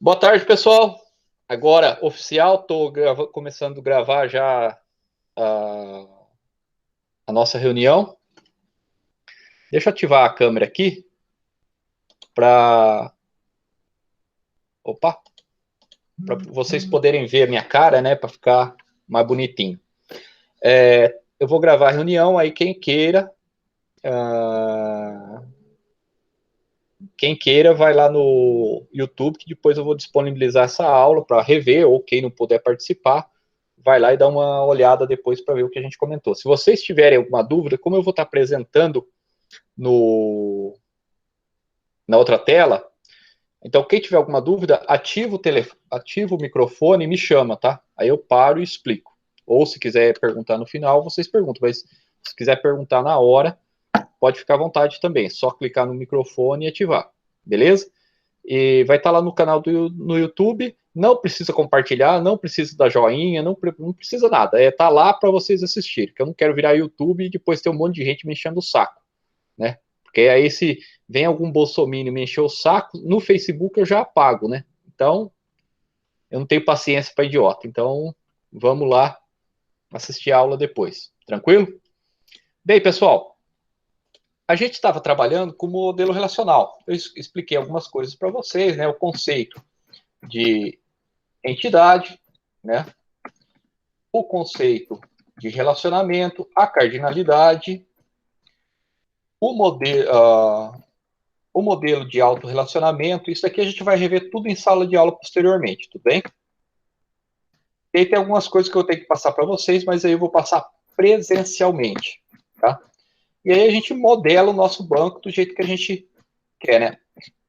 Boa tarde, pessoal. Agora, oficial, estou começando a gravar já a, a nossa reunião. Deixa eu ativar a câmera aqui para vocês poderem ver a minha cara, né? Para ficar mais bonitinho. Eu vou gravar a reunião, aí quem queira vai lá no YouTube, que depois eu vou disponibilizar essa aula para rever, ou quem não puder participar, vai lá e dá uma olhada depois para ver o que a gente comentou. Se vocês tiverem alguma dúvida, como eu vou estar apresentando na outra tela, então quem tiver alguma dúvida, ativa o microfone e me chama, tá? Aí eu paro e explico. Ou se quiser perguntar no final, vocês perguntam, mas se quiser perguntar na hora, pode ficar à vontade também, só clicar no microfone e ativar, beleza? E vai estar lá no canal no YouTube, não precisa compartilhar, não precisa dar joinha, não precisa nada, tá lá para vocês assistirem, que eu não quero virar YouTube e depois ter um monte de gente me enchendo o saco, né? Porque aí se vem algum bolsominion me encher o saco, no Facebook eu já apago, né? Então, eu não tenho paciência para idiota. Então, vamos lá assistir a aula depois. Tranquilo? Bem, pessoal, a gente estava trabalhando com o modelo relacional. Eu expliquei algumas coisas para vocês, né? O conceito de entidade, né? O conceito de relacionamento, a cardinalidade, o modelo de autorrelacionamento. Isso aqui a gente vai rever tudo em sala de aula posteriormente, tudo bem? E aí tem algumas coisas que eu tenho que passar para vocês, mas aí eu vou passar presencialmente, tá? E aí a gente modela o nosso banco do jeito que a gente quer, né?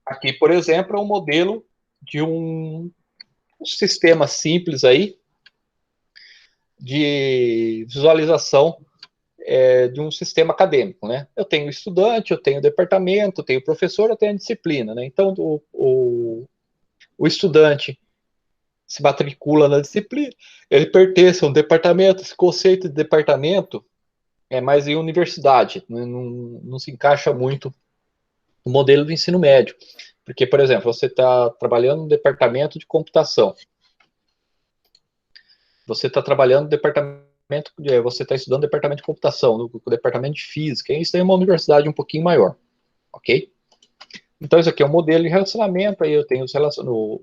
Aqui, por exemplo, é um modelo de um sistema simples aí de visualização de um sistema acadêmico, né? Eu tenho estudante, eu tenho departamento, eu tenho professor, eu tenho disciplina, né? Então, o estudante se matricula na disciplina, ele pertence a um departamento, esse conceito de departamento é mais em universidade, não se encaixa muito no modelo do ensino médio, porque, por exemplo, você está trabalhando no departamento de computação, você está trabalhando no departamento, você está estudando no departamento de computação, no departamento de física, isso aí é uma universidade um pouquinho maior, ok? Então, isso aqui é um modelo de relacionamento, aí eu tenho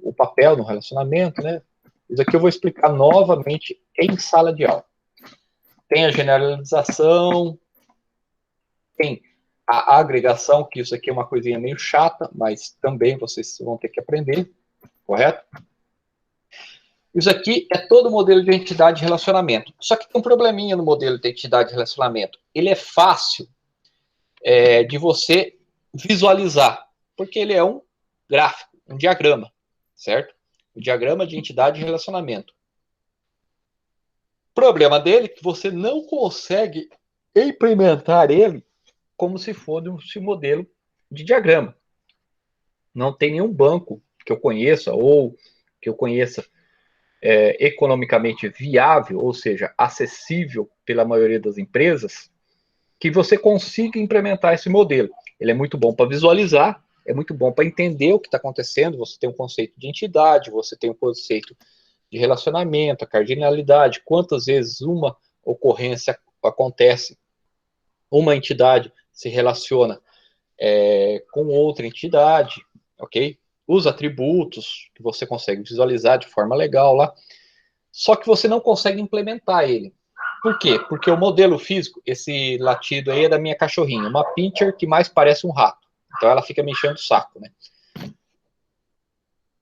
o papel no relacionamento, né? Isso aqui eu vou explicar novamente em sala de aula. Tem a generalização, tem a agregação, que isso aqui é uma coisinha meio chata, mas também vocês vão ter que aprender, correto? Isso aqui é todo o modelo de entidade de relacionamento. Só que tem um probleminha no modelo de entidade de relacionamento. Ele é fácil de você visualizar, porque ele é um gráfico, um diagrama, certo? O diagrama de entidade de relacionamento. O problema dele é que você não consegue implementar ele como se fosse um modelo de diagrama. Não tem nenhum banco que eu conheça ou que eu conheça economicamente viável, ou seja, acessível pela maioria das empresas, que você consiga implementar esse modelo. Ele é muito bom para visualizar, é muito bom para entender o que está acontecendo. Você tem um conceito de entidade, você tem um conceito de relacionamento, a cardinalidade, quantas vezes uma ocorrência acontece, uma entidade se relaciona com outra entidade, ok? Os atributos que você consegue visualizar de forma legal lá, só que você não consegue implementar ele. Por quê? Porque o modelo físico, esse latido aí é da minha cachorrinha, uma pincher que mais parece um rato. Então ela fica me enchendo o saco, né?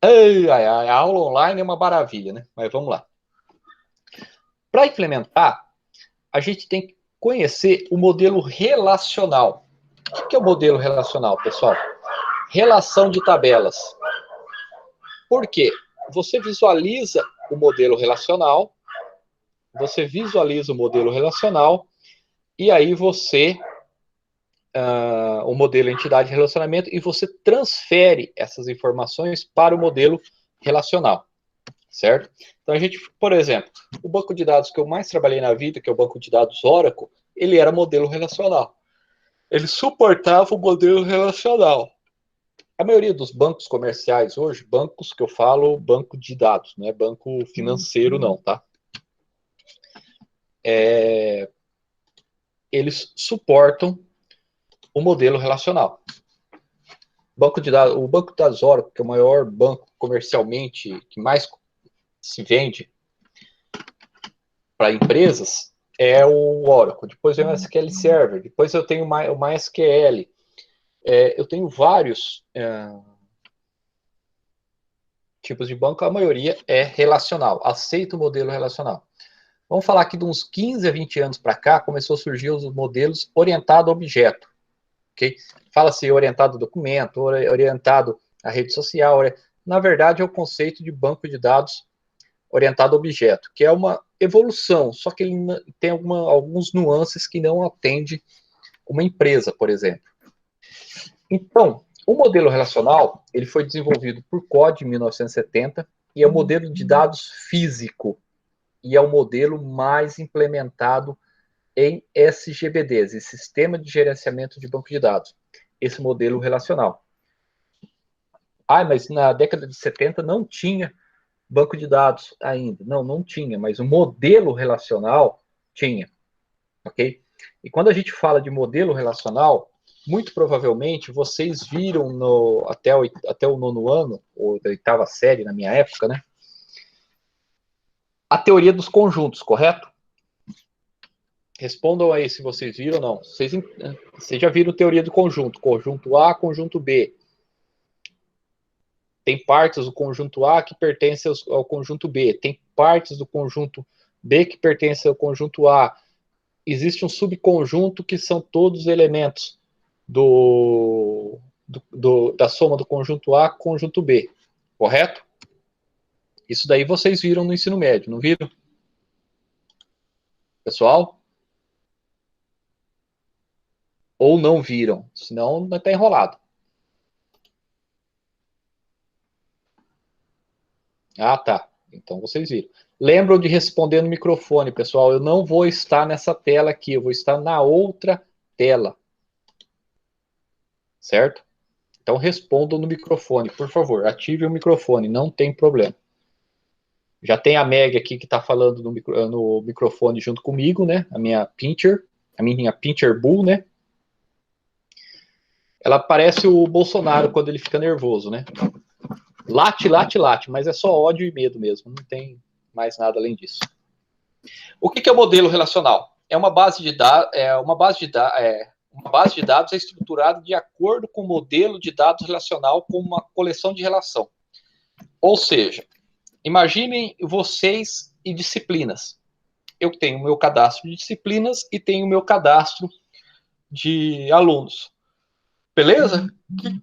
A aula online é uma maravilha, né? Mas vamos lá. Para implementar, a gente tem que conhecer o modelo relacional. O que é o modelo relacional, pessoal? Relação de tabelas. Por quê? Você visualiza o modelo relacional, e aí o modelo entidade de relacionamento, e você transfere essas informações para o modelo relacional, certo? Então a gente, por exemplo, o banco de dados que eu mais trabalhei na vida, que é o banco de dados Oracle, ele era modelo relacional. Ele suportava o modelo relacional. A maioria dos bancos comerciais hoje, bancos que eu falo, banco de dados, não é banco financeiro não, tá? Eles suportam o modelo relacional. Banco de dados, o Banco de Dados Oracle, que é o maior banco comercialmente, que mais se vende para empresas, é o Oracle. Depois vem o SQL Server, depois eu tenho o MySQL. Eu tenho vários tipos de banco, a maioria é relacional, aceita o modelo relacional. Vamos falar que de uns 15 a 20 anos para cá, começou a surgir os modelos orientado a objeto. Okay? Fala-se orientado a documento, orientado à rede social. Na verdade, é o conceito de banco de dados orientado a objeto, que é uma evolução, só que ele tem alguns nuances que não atende uma empresa, por exemplo. Então, o modelo relacional ele foi desenvolvido por COD em 1970 e é um modelo de dados físico e é o modelo mais implementado em SGBDs, Sistema de Gerenciamento de Banco de Dados, esse modelo relacional. Mas na década de 70 não tinha banco de dados ainda. Não tinha, mas o modelo relacional tinha, ok? E quando a gente fala de modelo relacional, muito provavelmente vocês viram até o nono ano, ou da oitava série na minha época, né? A teoria dos conjuntos, correto? Respondam aí se vocês viram ou não. Vocês já viram teoria do conjunto, conjunto A, conjunto B. Tem partes do conjunto A que pertencem ao conjunto B. Tem partes do conjunto B que pertencem ao conjunto A. Existe um subconjunto que são todos os elementos da soma do conjunto A com o conjunto B. Correto? Isso daí vocês viram no ensino médio, não viram? Pessoal? Ou não viram? Senão vai estar enrolado. Ah, tá. Então vocês viram. Lembram de responder no microfone, pessoal. Eu não vou estar nessa tela aqui, eu vou estar na outra tela. Certo? Então respondam no microfone, por favor. Ative o microfone, não tem problema. Já tem a Meg aqui que está falando no microfone junto comigo, né? A minha Pincher Bull, né? Ela parece o Bolsonaro quando ele fica nervoso, né? Late, late, late, mas é só ódio e medo mesmo, não tem mais nada além disso. O que é o modelo relacional? É uma base de dados, uma base de dados é estruturada de acordo com o modelo de dados relacional com uma coleção de relação. Ou seja, imaginem vocês e disciplinas. Eu tenho o meu cadastro de disciplinas e tenho o meu cadastro de alunos. Beleza? O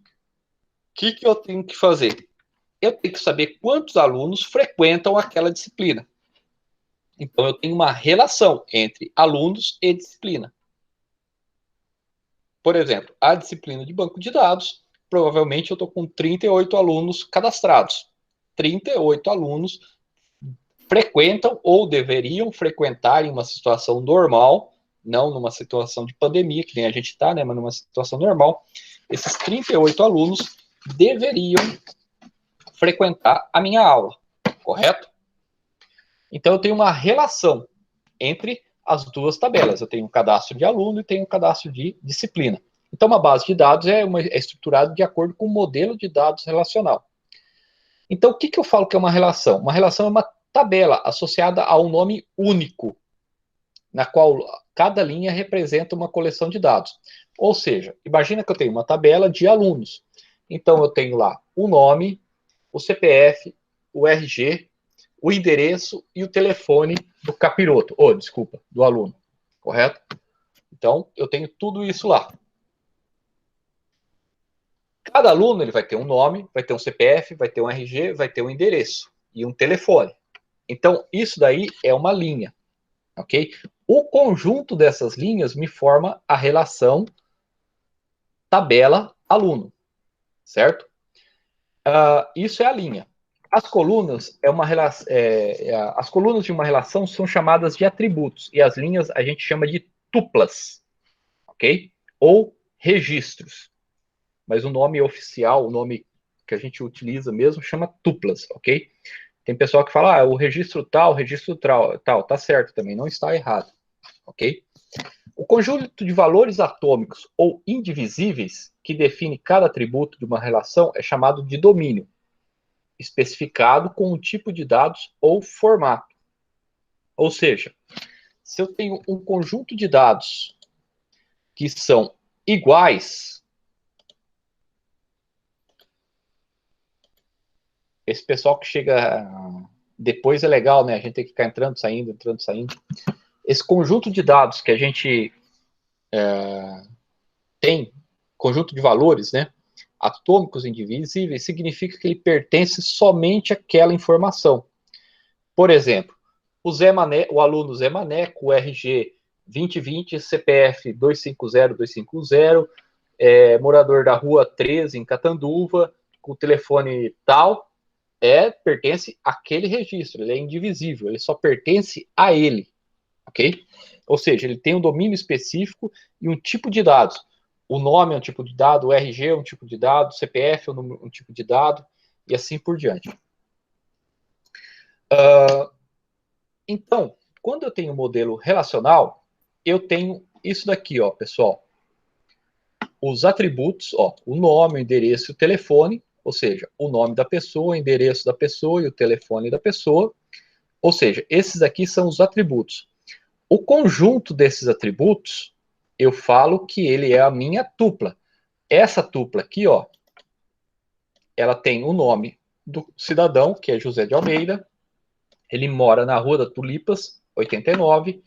que eu tenho que fazer? Eu tenho que saber quantos alunos frequentam aquela disciplina. Então, eu tenho uma relação entre alunos e disciplina. Por exemplo, a disciplina de banco de dados, provavelmente eu estou com 38 alunos cadastrados. 38 alunos frequentam ou deveriam frequentar em uma situação normal, não numa situação de pandemia, que nem a gente está, né, mas numa situação normal, esses 38 alunos deveriam frequentar a minha aula, correto? Então, eu tenho uma relação entre as duas tabelas. Eu tenho um cadastro de aluno e tenho um cadastro de disciplina. Então, uma base de dados é estruturada de acordo com o modelo de dados relacional. Então, o que eu falo que é uma relação? Uma relação é uma tabela associada a um nome único, na qual cada linha representa uma coleção de dados. Ou seja, imagina que eu tenho uma tabela de alunos. Então, eu tenho lá o nome, o CPF, o RG, o endereço e o telefone do capiroto, do aluno, correto? Então, eu tenho tudo isso lá. Cada aluno ele vai ter um nome, vai ter um CPF, vai ter um RG, vai ter um endereço e um telefone. Então, isso daí é uma linha, ok? O conjunto dessas linhas me forma a relação tabela-aluno, certo? Isso é a linha. As colunas as colunas de uma relação são chamadas de atributos e as linhas a gente chama de tuplas, ok? Ou registros. mas o nome oficial, o nome que a gente utiliza mesmo, chama tuplas, ok? Tem pessoal que fala, o registro tal, tá certo também, não está errado, ok? O conjunto de valores atômicos ou indivisíveis que define cada atributo de uma relação é chamado de domínio, especificado com um tipo de dados ou formato. Ou seja, se eu tenho um conjunto de dados que são iguais, esse pessoal que chega depois é legal, né? A gente tem que ficar entrando, saindo. Esse conjunto de dados que a gente tem, conjunto de valores, né? Atômicos indivisíveis, significa que ele pertence somente àquela informação. Por exemplo, o aluno Zé Mané, com o RG 2020, CPF 250, morador da rua 13, em Catanduva, com o telefone tal, pertence àquele registro, ele é indivisível, ele só pertence a ele, ok? Ou seja, ele tem um domínio específico e um tipo de dados. O nome é um tipo de dado, o RG é um tipo de dado, o CPF é um tipo de dado, e assim por diante. Então, quando eu tenho um modelo relacional, eu tenho isso daqui, ó, pessoal. Os atributos, ó, o nome, o endereço e o telefone, ou seja, o nome da pessoa, o endereço da pessoa e o telefone da pessoa. Ou seja, esses aqui são os atributos. O conjunto desses atributos, eu falo que ele é a minha tupla. Essa tupla aqui, ó, ela tem o nome do cidadão, que é José de Almeida. Ele mora na Rua da Tulipas, 89,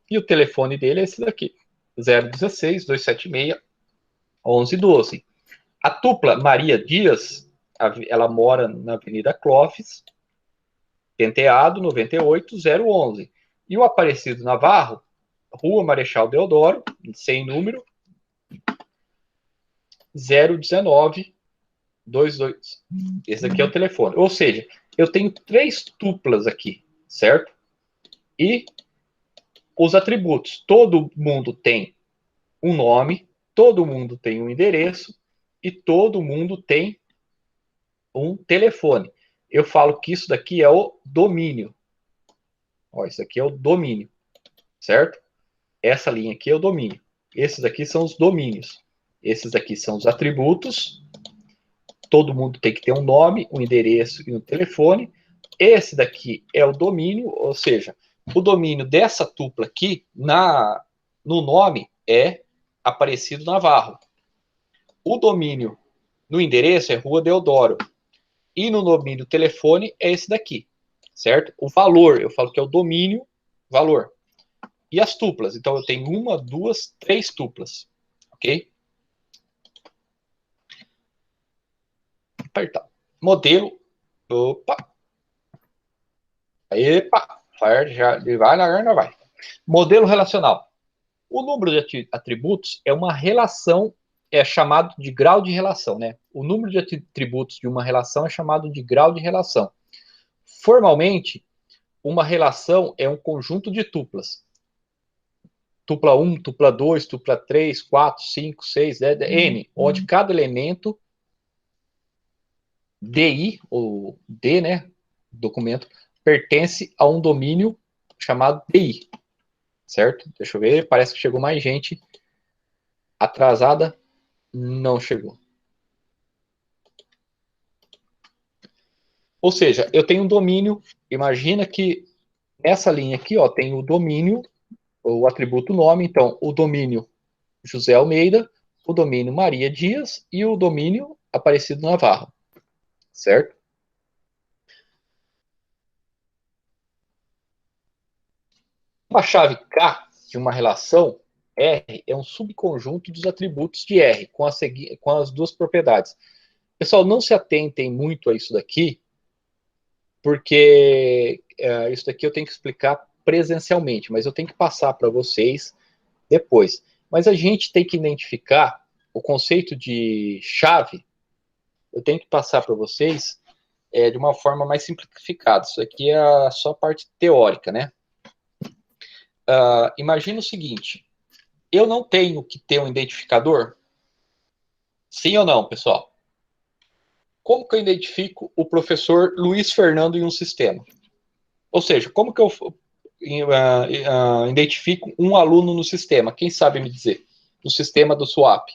e o telefone dele é esse daqui, 016-276-1112. A tupla Maria Dias, ela mora na Avenida Clóvis, Penteado, 98011. E o Aparecido Navarro, Rua Marechal Deodoro, sem número, 019-22. Esse aqui é o telefone. Ou seja, eu tenho 3 tuplas aqui, certo? E os atributos. Todo mundo tem um nome, todo mundo tem um endereço e todo mundo tem um telefone. Eu falo que isso daqui é o domínio. Ó, isso aqui é o domínio, certo? Essa linha aqui é o domínio. Esses aqui são os domínios. Esses aqui são os atributos. Todo mundo tem que ter um nome, um endereço e um telefone. Esse daqui é o domínio, ou seja, o domínio dessa tupla aqui no nome é Aparecido Navarro. O domínio no endereço é Rua Deodoro. E no domínio telefone é esse daqui, certo? O valor, eu falo que é o domínio, valor. E as tuplas, então eu tenho 1, 2, 3 tuplas, ok? Apertar. Modelo, opa, epa, já vai. Modelo relacional. O número de atributos é uma relação, é chamado de grau de relação, né? O número de atributos de uma relação é chamado de grau de relação. Formalmente, uma relação é um conjunto de tuplas. Tupla 1, tupla 2, tupla 3, 4, 5, 6, 10, N, onde cada elemento DI, ou D, né, documento, pertence a um domínio chamado DI, certo? Deixa eu ver, parece que chegou mais gente atrasada, não chegou. Ou seja, eu tenho um domínio, imagina que nessa linha aqui, ó, tem o domínio, o atributo nome, então o domínio José Almeida, o domínio Maria Dias e o domínio Aparecido Navarro, certo? Uma chave K de uma relação R é um subconjunto dos atributos de R, com as duas propriedades. Pessoal, não se atentem muito a isso daqui, porque isso daqui eu tenho que explicar presencialmente, mas eu tenho que passar para vocês depois. Mas a gente tem que identificar o conceito de chave, eu tenho que passar para vocês de uma forma mais simplificada. Isso aqui é só a parte teórica, né? Imagina o seguinte, eu não tenho que ter um identificador, Sim ou não, pessoal? Como que eu identifico o professor Luiz Fernando em um sistema? Ou seja, como que eu identifico um aluno no sistema? Quem sabe me dizer? No sistema do SWAP.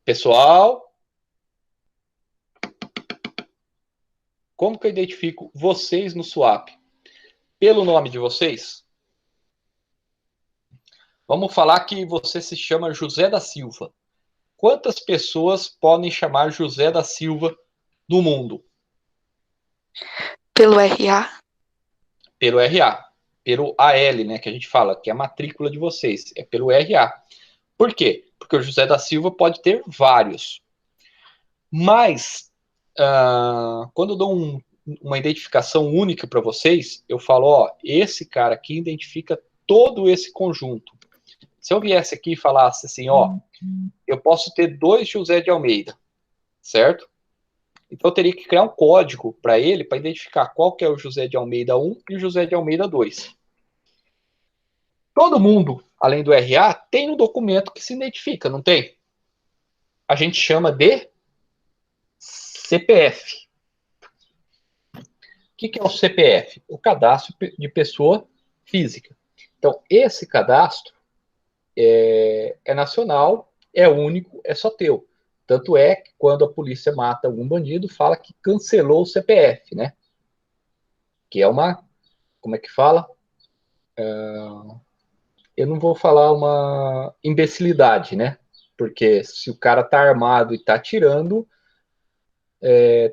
Pessoal, como que eu identifico vocês no SWAP? Pelo nome de vocês? Vamos falar que você se chama José da Silva. Quantas pessoas podem chamar José da Silva no mundo? Pelo RA? Pelo RA. Pelo AL, né, que a gente fala, que é a matrícula de vocês. É pelo RA. Por quê? Porque o José da Silva pode ter vários. Mas, quando eu dou uma identificação única para vocês, eu falo, ó, esse cara aqui identifica todo esse conjunto. Se eu viesse aqui e falasse assim, ó, eu posso ter 2 José de Almeida, certo? Então eu teria que criar um código para ele, para identificar qual que é o José de Almeida 1 e o José de Almeida 2. Todo mundo, além do RA, tem um documento que se identifica, não tem? A gente chama de CPF. O que é o CPF? O cadastro de pessoa física. Então, esse cadastro é nacional, é único, é só teu. Tanto é que quando a polícia mata algum bandido, fala que cancelou o CPF, né? Que é uma, como é que fala? Eu não vou falar uma imbecilidade, né? Porque se o cara tá armado e tá atirando,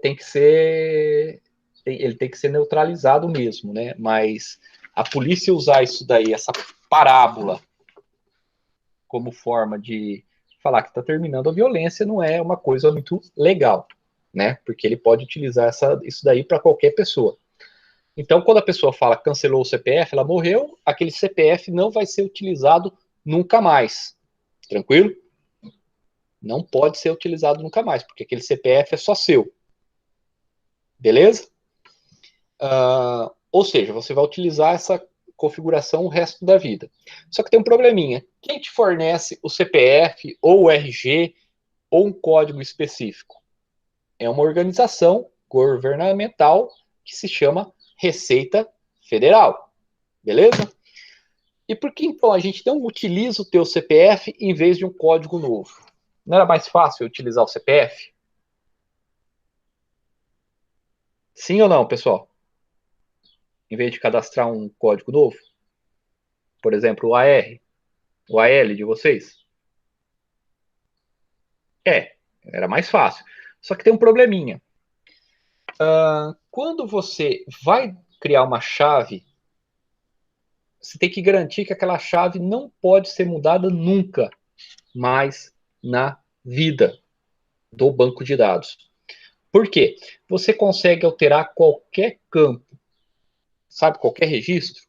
tem que ser. Ele tem que ser neutralizado mesmo, né? Mas a polícia usar isso daí, essa parábola, como forma de falar que está terminando a violência, não é uma coisa muito legal, né? Porque ele pode utilizar isso daí para qualquer pessoa. Então, quando a pessoa fala que cancelou o CPF, ela morreu, aquele CPF não vai ser utilizado nunca mais. Tranquilo? Não pode ser utilizado nunca mais, porque aquele CPF é só seu. Beleza? Ou seja, você vai utilizar essa configuração o resto da vida. Só que tem um probleminha. Quem te fornece o CPF ou o RG ou um código específico? É uma organização governamental que se chama Receita Federal. Beleza? E por que então a gente não utiliza o teu CPF em vez de um código novo? Não era mais fácil utilizar o CPF? Sim ou não, pessoal? Em vez de cadastrar um código novo? Por exemplo, o AR, o AL de vocês? Era mais fácil. Só que tem um probleminha. Quando você vai criar uma chave, você tem que garantir que aquela chave não pode ser mudada nunca mais na vida do banco de dados. Por quê? Você consegue alterar qualquer campo, sabe, qualquer registro,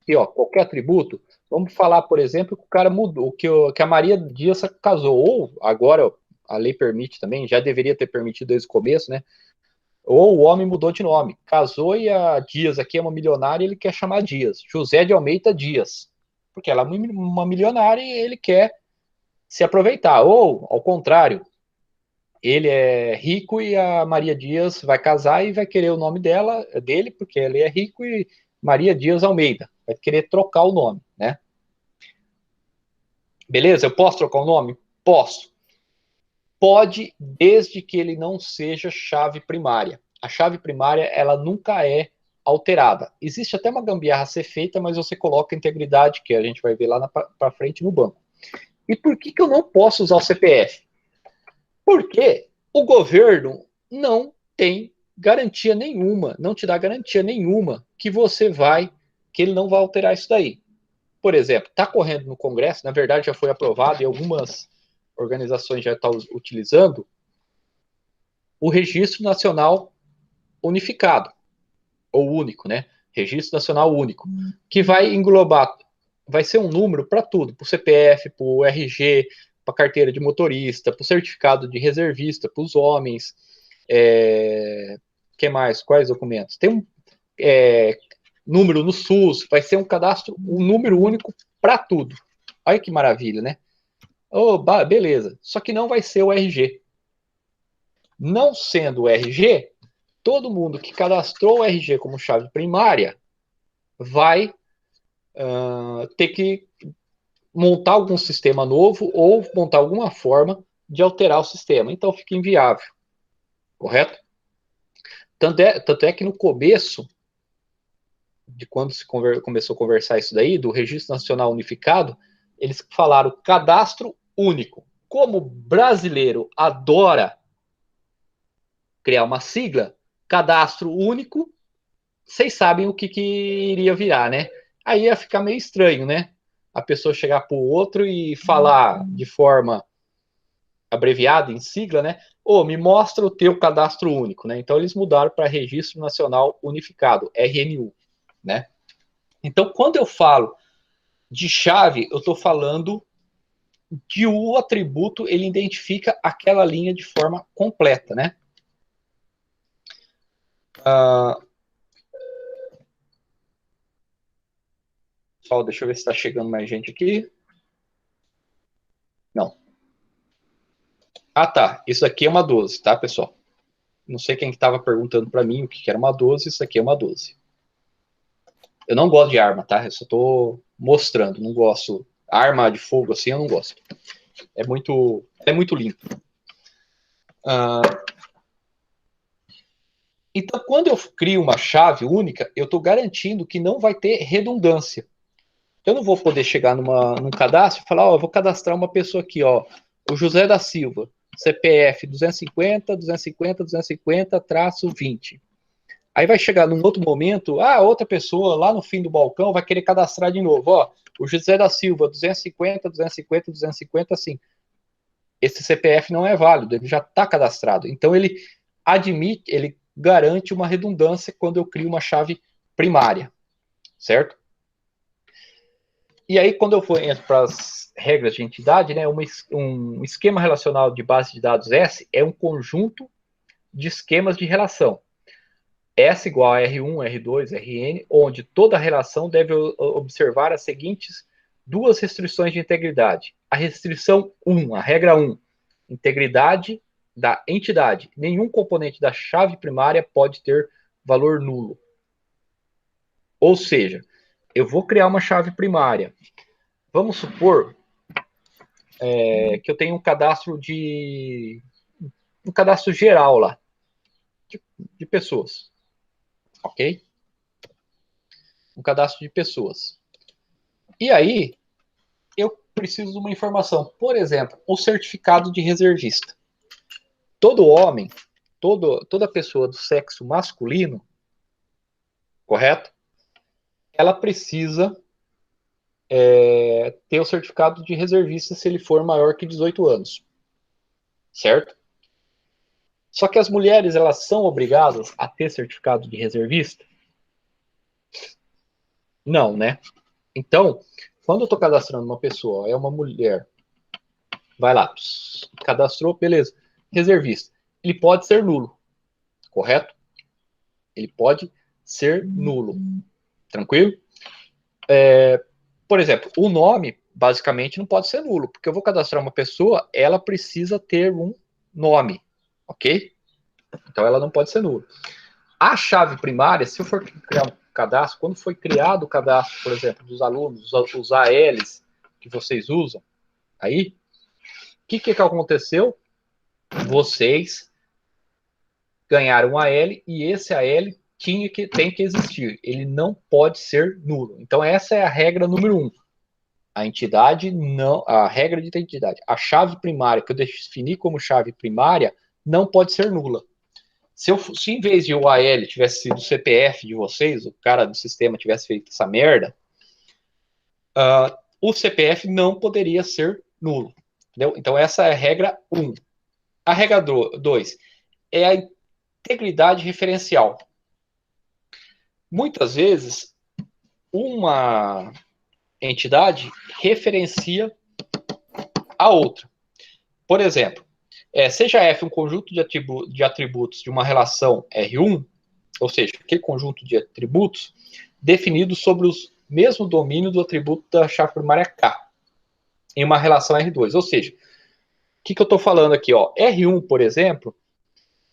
e ó, qualquer atributo. Vamos falar, por exemplo, que o cara mudou, que a Maria Dias casou, ou agora a lei permite também, já deveria ter permitido desde o começo, né? Ou o homem mudou de nome, casou e a Dias aqui é uma milionária e ele quer chamar Dias, José de Almeida Dias, porque ela é uma milionária e ele quer se aproveitar. Ou, ao contrário, ele é rico e a Maria Dias vai casar e vai querer o nome dele, porque ele é rico e Maria Dias Almeida. Vai querer trocar o nome, né? Beleza? Eu posso trocar o nome? Posso. Pode, desde que ele não seja chave primária. A chave primária, ela nunca é alterada. Existe até uma gambiarra a ser feita, mas você coloca a integridade, que a gente vai ver lá para frente no banco. E por que eu não posso usar o CPF? Porque o governo não tem garantia nenhuma, não te dá garantia nenhuma que ele não vai alterar isso daí. Por exemplo, está correndo no Congresso, na verdade já foi aprovado e algumas organizações já estão utilizando o Registro Nacional Unificado, ou único, né? Registro Nacional Único, que vai englobar, vai ser um número para tudo, para o CPF, para o RG, para a carteira de motorista, para o certificado de reservista, para os homens, que mais? Quais documentos? Tem número no SUS, vai ser um cadastro, um número único para tudo. Olha que maravilha, né? Oh, beleza. Só que não vai ser o RG. Não sendo o RG, todo mundo que cadastrou o RG como chave primária vai ter que montar algum sistema novo ou montar alguma forma de alterar o sistema. Então fica inviável. Correto? Tanto é que no começo, de quando se começou a conversar isso daí, do Registro Nacional Unificado, eles falaram cadastro único. Como brasileiro adora criar uma sigla, cadastro único, vocês sabem o que iria virar, né? Aí ia ficar meio estranho, né? A pessoa chegar para o outro e falar de forma abreviada, em sigla, né? Me mostra o teu cadastro único, né? Então eles mudaram para Registro Nacional Unificado, RNU, né? Então, quando eu falo de chave, eu estou falando que o atributo ele identifica aquela linha de forma completa, né? Só deixa eu ver se está chegando mais gente aqui. Não. Ah, tá. Isso aqui é uma 12, tá, pessoal? Não sei quem estava perguntando para mim o que era uma 12. Isso aqui é uma 12. Eu não gosto de arma, tá? Eu só estou mostrando. Não gosto. Arma de fogo assim, eu não gosto. É muito limpo. Então, quando eu crio uma chave única, eu estou garantindo que não vai ter redundância. Eu não vou poder chegar num cadastro e falar, eu vou cadastrar uma pessoa aqui, o José da Silva, CPF 250-250-250-20. Aí vai chegar num outro momento, outra pessoa lá no fim do balcão vai querer cadastrar de novo, o José da Silva 250-250-250, assim. Esse CPF não é válido, ele já está cadastrado. Então ele garante uma redundância quando eu crio uma chave primária, certo? E aí, quando eu entro para as regras de entidade, né, um esquema relacional de base de dados S é um conjunto de esquemas de relação. S igual a R1, R2, Rn, onde toda relação deve observar as seguintes duas restrições de integridade. A restrição 1, a regra 1, integridade da entidade. Nenhum componente da chave primária pode ter valor nulo. Ou seja, eu vou criar uma chave primária. Vamos supor que eu tenho um cadastro geral lá, de pessoas. Ok? Um cadastro de pessoas. E aí, eu preciso de uma informação. Por exemplo, o certificado de reservista. Todo homem, toda pessoa do sexo masculino, correto? Ela precisa ter o certificado de reservista se ele for maior que 18 anos. Certo? Só que as mulheres, elas são obrigadas a ter certificado de reservista? Não, né? Então, quando eu estou cadastrando uma pessoa, é uma mulher, vai lá, cadastrou, beleza, reservista. Ele pode ser nulo, correto? Ele pode ser nulo. Tranquilo? Por exemplo, o nome, basicamente, não pode ser nulo, porque eu vou cadastrar uma pessoa, ela precisa ter um nome, ok? Então, ela não pode ser nula. A chave primária, se eu for criar um cadastro, quando foi criado o cadastro, por exemplo, dos alunos, os ALs que vocês usam, aí, o que aconteceu? Vocês ganharam um AL e esse AL tem que existir. Ele não pode ser nulo. Então, essa é a regra número 1. A entidade não. A regra de identidade. A chave primária que eu defini como chave primária não pode ser nula. Se em vez de o AL tivesse sido o CPF de vocês, o cara do sistema tivesse feito essa merda, o CPF não poderia ser nulo. Entendeu? Então, essa é a regra 1. A regra 2 é a integridade referencial. Muitas vezes, uma entidade referencia a outra. Por exemplo, seja F um conjunto de atributos de uma relação R1, ou seja, aquele conjunto de atributos, definidos sobre o mesmo domínio do atributo da chave primária K, em uma relação R2. Ou seja, o que eu estou falando aqui? Ó? R1, por exemplo,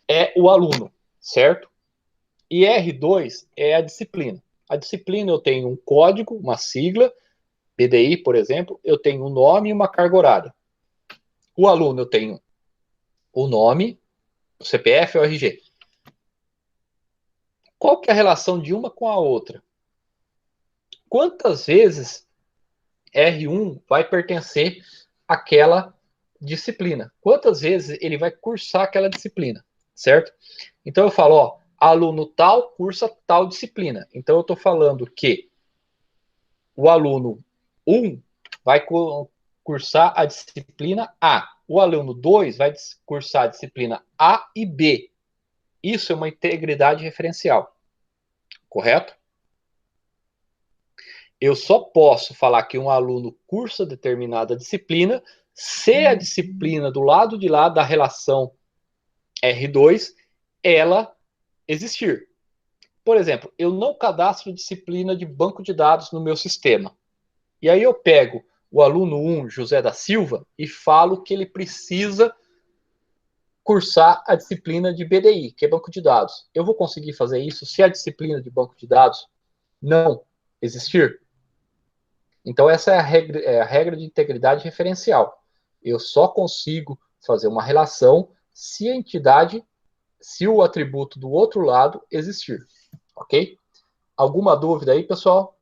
é o aluno, certo? E R2 é a disciplina. A disciplina eu tenho um código, uma sigla, BDI, por exemplo, eu tenho um nome e uma carga horária. O aluno eu tenho o nome, o CPF e o RG. Qual que é a relação de uma com a outra? Quantas vezes R1 vai pertencer àquela disciplina? Quantas vezes ele vai cursar aquela disciplina, certo? Então eu falo, ó, aluno tal cursa tal disciplina. Então eu estou falando que o aluno 1 vai cursar a disciplina A. O aluno 2 vai cursar a disciplina A e B. Isso é uma integridade referencial, correto? Eu só posso falar que um aluno cursa determinada disciplina se a disciplina do lado de lá da relação R2, ela existir. Por exemplo, eu não cadastro disciplina de banco de dados no meu sistema. E aí eu pego o aluno 1, José da Silva, e falo que ele precisa cursar a disciplina de BDI, que é banco de dados. Eu vou conseguir fazer isso se a disciplina de banco de dados não existir? Então, essa é a regra de integridade referencial. Eu só consigo fazer uma relação se a entidade, se o atributo do outro lado existir. Ok? Alguma dúvida aí, pessoal?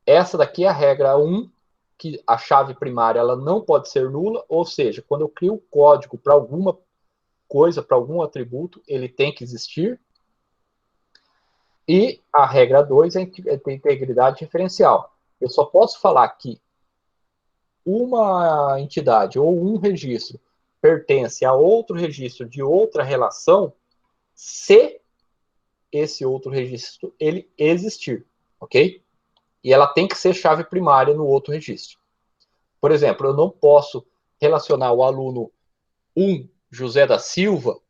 Essa daqui é a regra 1, que a chave primária ela não pode ser nula, ou seja, quando eu crio o código para alguma coisa, para algum atributo, ele tem que existir. E a regra 2 é a integridade referencial. Eu só posso falar que uma entidade ou um registro pertence a outro registro de outra relação se esse outro registro ele existir, ok? E ela tem que ser chave primária no outro registro. Por exemplo, eu não posso relacionar o aluno 1, José da Silva,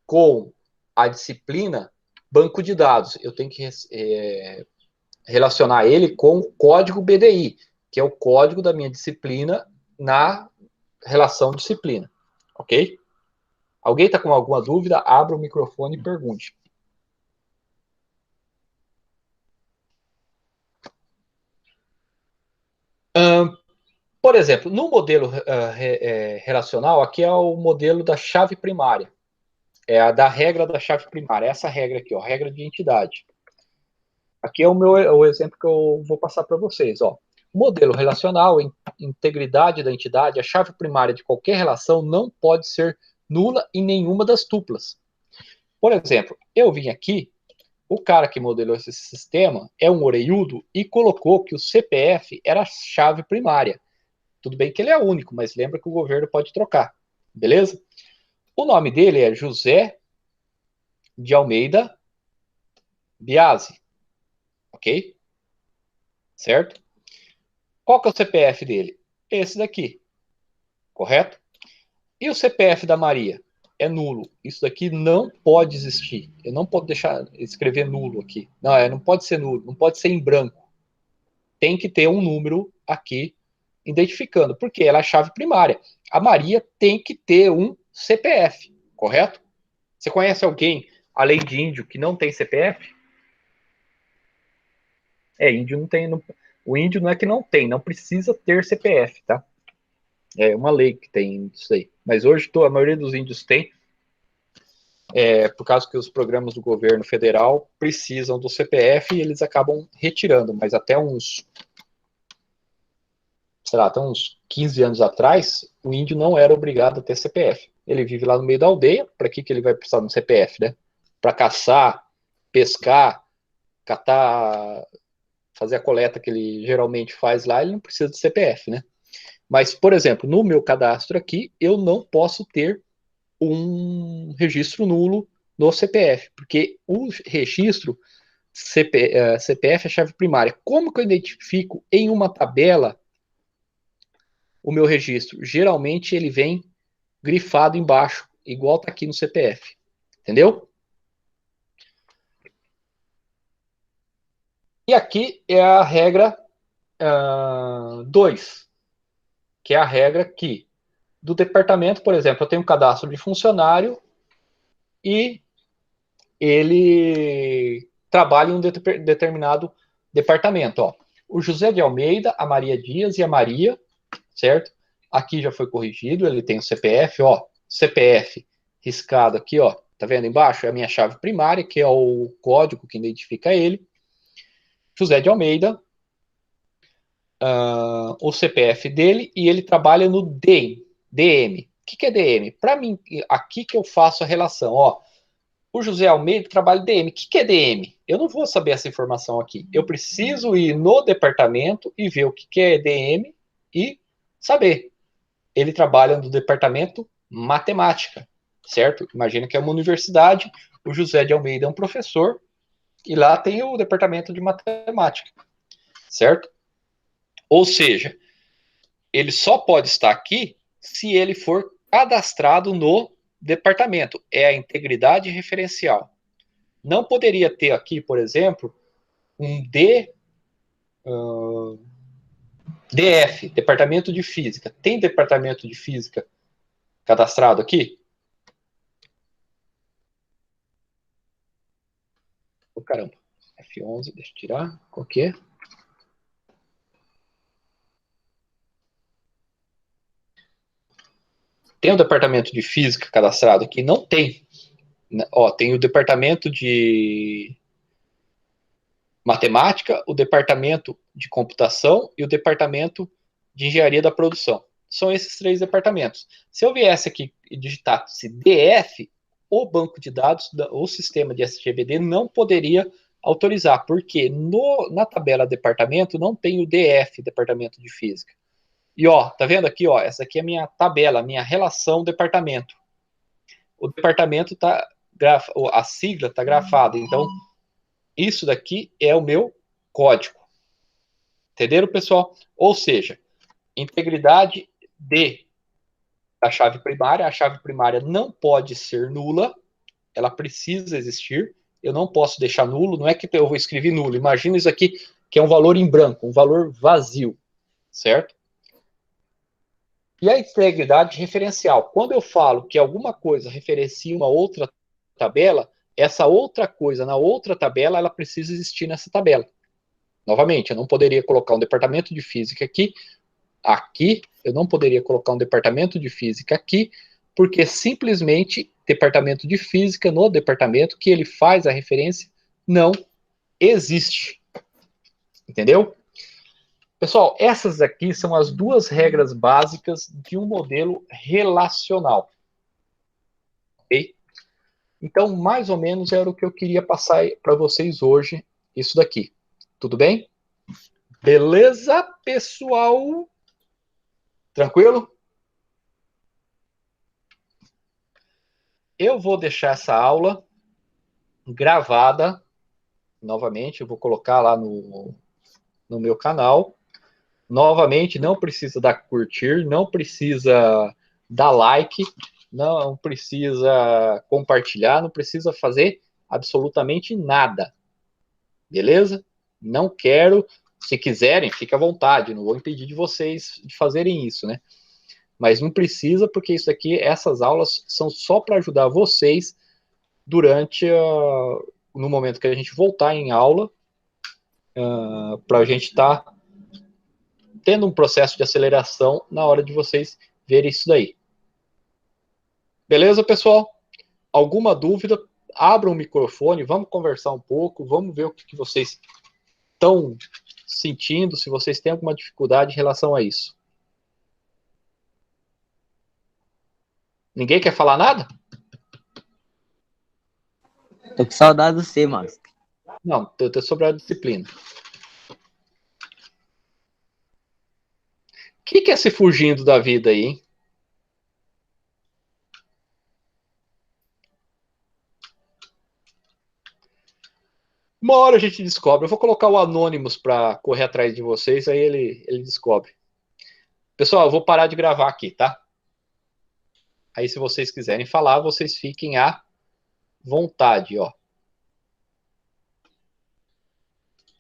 com a disciplina banco de dados. Eu tenho que relacionar ele com o código BDI, que é o código da minha disciplina na relação disciplina. Ok? Alguém está com alguma dúvida? Abra o microfone e pergunte. Por exemplo, no modelo relacional, aqui é o modelo da chave primária. É a da regra da chave primária. Essa regra aqui, ó, regra de entidade. Aqui é o exemplo que eu vou passar para vocês. Ó. Modelo relacional, integridade da entidade, a chave primária de qualquer relação não pode ser nula em nenhuma das tuplas. Por exemplo, eu vim aqui, o cara que modelou esse sistema é um orelhudo e colocou que o CPF era a chave primária. Tudo bem que ele é único, mas lembra que o governo pode trocar, beleza? O nome dele é José de Almeida Biasi, ok? Certo? Qual que é o CPF dele? Esse daqui, correto? E o CPF da Maria? É nulo. Isso daqui não pode existir. Eu não posso deixar escrever nulo aqui. Não, não pode ser nulo, não pode ser em branco. Tem que ter um número aqui identificando, porque ela é a chave primária. A Maria tem que ter um CPF, correto? Você conhece alguém, além de índio, que não tem CPF? Índio não tem. Não, o índio não é que não tem, não precisa ter CPF, tá? É uma lei que tem isso aí. Mas hoje a maioria dos índios tem, por causa que os programas do governo federal precisam do CPF e eles acabam retirando, mas até uns, sei lá, até uns 15 anos atrás, o índio não era obrigado a ter CPF. Ele vive lá no meio da aldeia, para que ele vai precisar de um CPF, né? Para caçar, pescar, catar, fazer a coleta que ele geralmente faz lá, ele não precisa de CPF, né? Mas, por exemplo, no meu cadastro aqui, eu não posso ter um registro nulo no CPF, porque o registro CPF é a chave primária. Como que eu identifico em uma tabela o meu registro? Geralmente ele vem grifado embaixo, igual está aqui no CPF. Entendeu? E aqui é a regra 2, que é a regra que do departamento, por exemplo, eu tenho um cadastro de funcionário e ele trabalha em um determinado departamento. Ó. O José de Almeida, a Maria Dias e a Maria, certo? Aqui já foi corrigido, ele tem o CPF, ó, CPF riscado aqui, ó, tá vendo embaixo? É a minha chave primária, que é o código que identifica ele. José de Almeida, o CPF dele, e ele trabalha no DM. O que é DM? Para mim, aqui que eu faço a relação, ó, o José Almeida trabalha DM. O que é DM? Eu não vou saber essa informação aqui. Eu preciso ir no departamento e ver o que é DM e saber. Ele trabalha no departamento matemática, certo? Imagina que é uma universidade, o José de Almeida é um professor e lá tem o departamento de matemática, certo? Ou seja, ele só pode estar aqui se ele for cadastrado no departamento. É a integridade referencial. Não poderia ter aqui, por exemplo, um DF, Departamento de Física. Tem Departamento de Física cadastrado aqui? Oh, caramba. F11, deixa eu tirar. Qual que é? Tem o Departamento de Física cadastrado aqui? Não tem. Ó, tem o Departamento de Matemática, o Departamento de Computação e o Departamento de Engenharia da Produção. São esses 3 departamentos. Se eu viesse aqui e digitasse DF, o banco de dados, o sistema de SGBD não poderia autorizar, porque na tabela departamento não tem o DF, Departamento de Física. E ó, tá vendo aqui, ó, essa aqui é a minha tabela, minha relação departamento. O departamento tá, a sigla tá grafada, então isso daqui é o meu código. Entenderam, pessoal? Ou seja, integridade da chave primária. A chave primária não pode ser nula, ela precisa existir. Eu não posso deixar nulo, não é que eu vou escrever nulo. Imagina isso aqui, que é um valor em branco, um valor vazio, certo? E a integridade referencial. Quando eu falo que alguma coisa referencia uma outra tabela, essa outra coisa na outra tabela, ela precisa existir nessa tabela. Novamente, eu não poderia colocar um departamento de física aqui, eu não poderia colocar um departamento de física aqui, porque simplesmente departamento de física no departamento que ele faz a referência não existe. Entendeu? Pessoal, essas aqui são as 2 regras básicas de um modelo relacional. Ok? Então, mais ou menos era o que eu queria passar para vocês hoje, isso daqui. Tudo bem? Beleza, pessoal? Tranquilo? Eu vou deixar essa aula gravada, novamente, eu vou colocar lá no meu canal. Novamente, não precisa dar curtir, não precisa dar like, não precisa compartilhar, não precisa fazer absolutamente nada. Beleza? Não quero, se quiserem, fique à vontade, não vou impedir de vocês de fazerem isso, né? Mas não precisa, porque isso aqui, essas aulas são só para ajudar vocês durante no momento que a gente voltar em aula, para a gente estar tendo um processo de aceleração na hora de vocês verem isso daí. Beleza, pessoal? Alguma dúvida? Abram o microfone, vamos conversar um pouco, vamos ver o que vocês estão sentindo, se vocês têm alguma dificuldade em relação a isso. Ninguém quer falar nada? Tô com saudade do C, mano. Não, tô sobre a disciplina. O que é se fugindo da vida aí, hein? Uma hora a gente descobre. Eu vou colocar o Anonymous para correr atrás de vocês, aí ele descobre. Pessoal, eu vou parar de gravar aqui, tá? Aí, se vocês quiserem falar, vocês fiquem à vontade, ó.